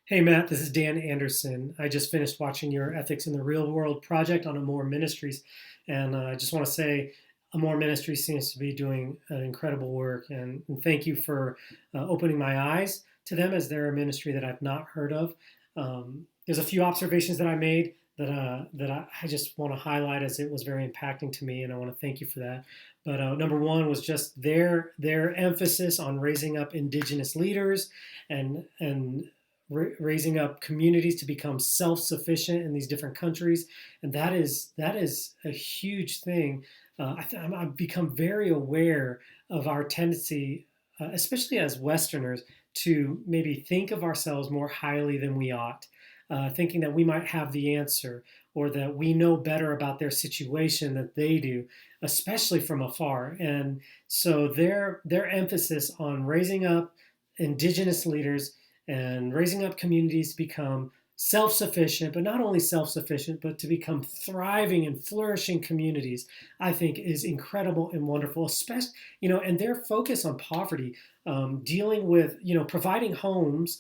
Hey Matt, this is Dan Anderson. I just finished watching your Ethics in the Real World project on Amore Ministries, and I just want to say Amore Ministries seems to be doing an incredible work, and thank you for opening my eyes to them as they're a ministry that I've not heard of. There's a few observations that I made that I just want to highlight as it was very impacting to me, and I want to thank you for that. But number one was just their emphasis on raising up indigenous leaders and raising up communities to become self-sufficient in these different countries, and that is a huge thing. I've become very aware of our tendency, especially as Westerners, to maybe think of ourselves more highly than we ought, thinking that we might have the answer or that we know better about their situation than they do, especially from afar. And so their emphasis on raising up indigenous leaders and raising up communities to become self sufficient, but not only self sufficient, but to become thriving and flourishing communities, I think is incredible and wonderful, especially, and their focus on poverty, dealing with, providing homes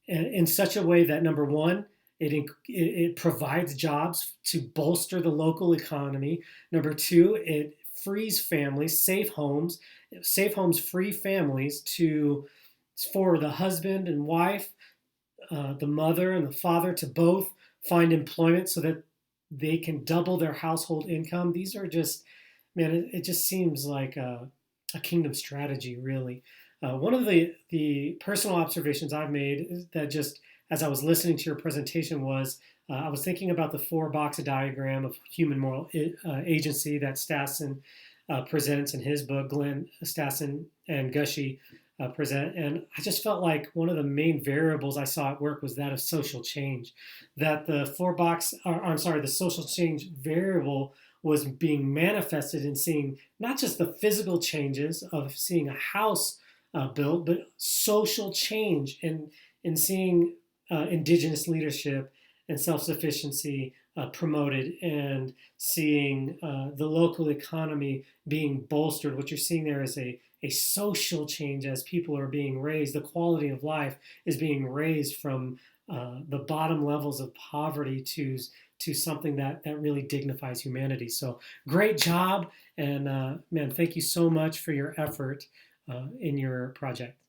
in such a way that number one, it provides jobs to bolster the local economy. Number two, it frees families, safe homes free families to for the husband and wife, the mother and the father to both find employment so that they can double their household income. These are just, man, it just seems like a kingdom strategy, really. One of the personal observations I've made is that just as I was listening to your presentation was I was thinking about the four-box diagram of human moral agency that Stassen presents in his book. Glenn Stassen and Gushy present. And I just felt like one of the main variables I saw at work was that of social change. That the the social change variable was being manifested in seeing not just the physical changes of seeing a house built, but social change in seeing indigenous leadership and self-sufficiency promoted and seeing the local economy being bolstered. What you're seeing there is a social change as people are being raised. The quality of life is being raised from the bottom levels of poverty to something that really dignifies humanity. So great job, and man, thank you so much for your effort in your project.